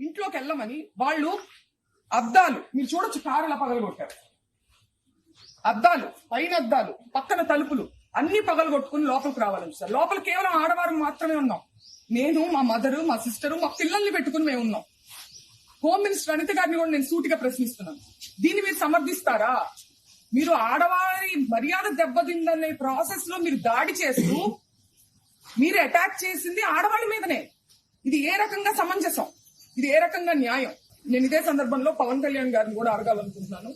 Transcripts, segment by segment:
ఇంట్లోకి వెళ్ళమని వాళ్ళు అద్దాలు మీరు చూడొచ్చు, కారులా పగలగొట్టారు. అద్దాలు, పైన అద్దాలు, పక్కన తలుపులు అన్ని పగలగొట్టుకుని లోపలికి రావాలని సార్. లోపల కేవలం ఆడవారు మాత్రమే ఉన్నాం. నేను, మా మదరు, మా సిస్టరు, మా పిల్లల్ని పెట్టుకుని మేము ఉన్నాం. హోమ్ మినిస్టర్ అనిత గారిని కూడా నేను సూటిగా ప్రశ్నిస్తున్నాను. దీన్ని మీరు సమర్థిస్తారా? మీరు ఆడవారి మర్యాద దెబ్బతిందనే ప్రాసెస్ లో మీరు దాడి చేస్తూ మీరు అటాక్ చేసింది ఆడవాళ్ళ మీదనే. ఇది ఏ రకంగా సమంజసం? ఇది ఏ రకంగా న్యాయం? నేను ఇదే సందర్భంలో పవన్ కళ్యాణ్ గారిని కూడా అడగాలనుకుంటున్నాను.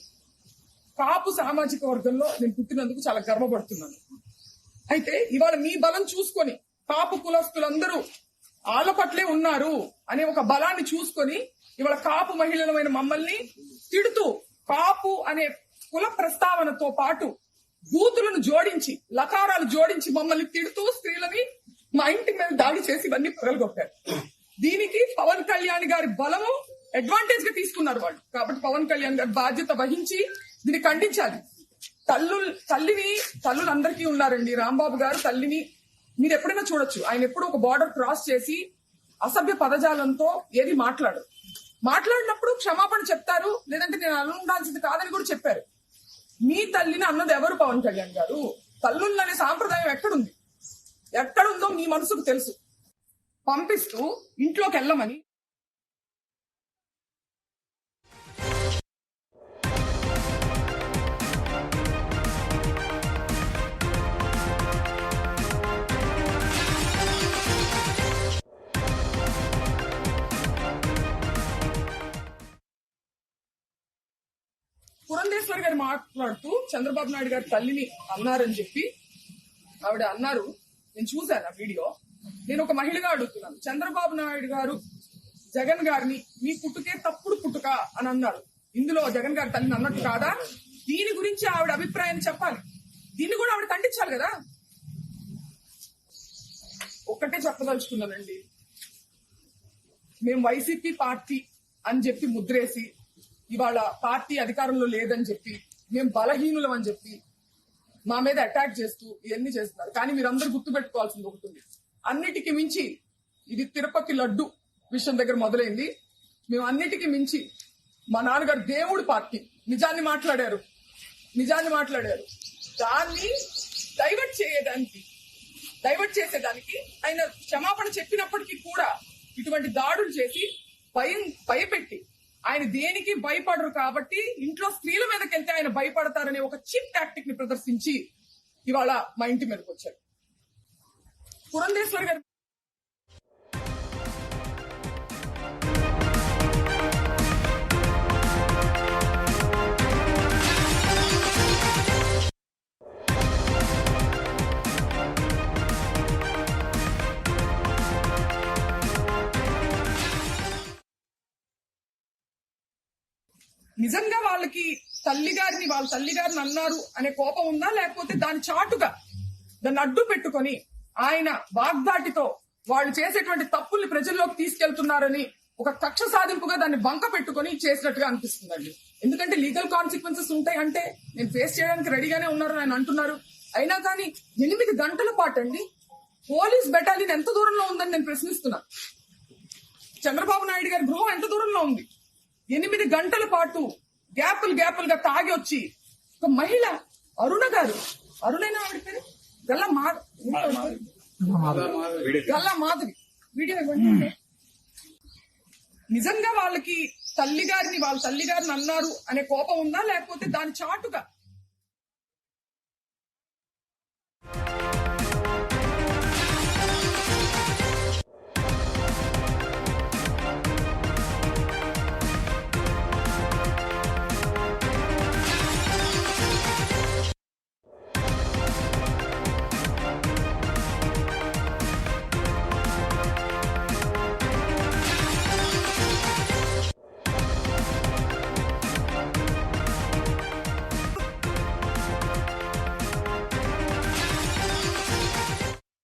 కాపు సామాజిక వర్గంలో నేను పుట్టినందుకు చాలా గర్వపడుతున్నాను. అయితే ఇవాళ మీ బలం చూసుకొని కాపు కులస్తులందరూ ఆళ్ల పట్లే ఉన్నారు అనే ఒక బలాన్ని చూసుకొని ఇవాళ కాపు మహిళలమైన మమ్మల్ని తిడుతూ కాపు అనే కుల ప్రస్తావనతో పాటు బూతులను జోడించి, లకారాలు జోడించి మమ్మల్ని తిడుతూ స్త్రీలని మా ఇంటి మీద దాడి చేసి ఇవన్నీ పగలగొట్టారు. దీనికి పవన్ కళ్యాణ్ గారి బలము అడ్వాంటేజ్ గా తీసుకున్నారు వాళ్ళు. కాబట్టి పవన్ కళ్యాణ్ గారి బాధ్యత వహించి దీన్ని ఖండించాలి. తల్లులు అందరికీ ఉన్నారండి. రాంబాబు గారు తల్లిని మీరు ఎప్పుడైనా చూడొచ్చు. ఆయన ఎప్పుడు ఒక బార్డర్ క్రాస్ చేసి అసభ్య పదజాలంతో ఏది మాట్లాడినప్పుడు క్షమాపణ చెప్తారు, లేదంటే నేను అలా ఉండాల్సింది కాదని కూడా చెప్పారు. మీ తల్లిని అన్నది ఎవరు? పవన్ కళ్యాణ్ గారు. తల్లులనే సాంప్రదాయం ఎక్కడుందో మీ మనసుకు తెలుసు. పంపిస్తూ ఇంట్లోకి వెళ్ళమని పురంధేశ్వరి గారు మాట్లాడుతూ చంద్రబాబు నాయుడు గారి తల్లిని అన్నారని చెప్పి ఆవిడ అన్నారు. నేను చూశాను ఆ వీడియో. నేను ఒక మహిళగా అడుగుతున్నాను, చంద్రబాబు నాయుడు గారు జగన్ గారిని మీ పుట్టుకే తప్పుడు పుట్టుక అని అన్నారు. ఇందులో జగన్ గారి తల్లిని అన్నట్టు కాదా? దీని గురించి ఆవిడ అభిప్రాయం చెప్పాలి. దీన్ని కూడా ఆవిడ ఖండించాలి కదా. ఒక్కటే చెప్పదలుచుకున్నానండి, మేము వైసీపీ పార్టీ అని చెప్పి ముద్రేసి ఇవాళ పార్టీ అధికారంలో లేదని చెప్పి మేము బలహీనులం అని చెప్పి మా మీద అటాక్ చేస్తూ ఇవన్నీ చేస్తున్నారు. కానీ మీరందరూ గుర్తుపెట్టుకోవాల్సింది ఒకటి ఉంది. అన్నిటికీ మించి ఇది తిరుపతి లడ్డు విషయం దగ్గర మొదలైంది. మేము అన్నిటికీ మించి మా నాన్నగారు దేవుడు పార్టీ నిజాన్ని మాట్లాడారు. దాన్ని డైవర్ట్ చేసేదానికి ఆయన క్షమాపణ చెప్పినప్పటికీ కూడా ఇటువంటి దాడులు చేసి భయపెట్టి ఆయన దేనికి భయపడరు కాబట్టి ఇంట్లో స్త్రీల మీదకి వెళ్తే ఆయన భయపడతారనే ఒక చీప్ టాక్టిక్ ని ప్రదర్శించి ఇవాళ మా ఇంటి మీదకి వచ్చారు. పురంధేశ్వరి గారు నిజంగా వాళ్ళకి వాళ్ళ తల్లిగారిని అన్నారు అనే కోపం ఉందా, లేకపోతే దాని చాటుగా దాన్ని అడ్డు పెట్టుకొని ఆయన వాగ్దాటితో వాళ్ళు చేసేటువంటి తప్పుల్ని ప్రజల్లోకి తీసుకెళ్తున్నారని ఒక కక్ష సాధింపుగా దాన్ని బంక పెట్టుకొని చేసినట్టుగా అనిపిస్తుందండి. ఎందుకంటే లీగల్ కాన్సిక్వెన్సెస్ ఉంటాయి అంటే నేను ఫేస్ చేయడానికి రెడీగానే ఉన్నారని ఆయన అంటున్నారు. అయినా కానీ 8 గంటల పాటు అండి పోలీస్ బెటాలియన్ ఎంత దూరంలో ఉందని నేను ప్రశ్నిస్తున్నా. చంద్రబాబు నాయుడు గారి గృహం ఎంత దూరంలో ఉంది? 8 గంటల పాటు గ్యాపులుగా తాగి వచ్చి ఒక మహిళ అరుణైనా ఆవిడ పేరు గల్లా మాధవి వీడియో ఇవ్వండి. నిజంగా వాళ్ళకి వాళ్ళ తల్లిగారిని అన్నారు అనే కోపం ఉందా, లేకపోతే దాని చాటుగా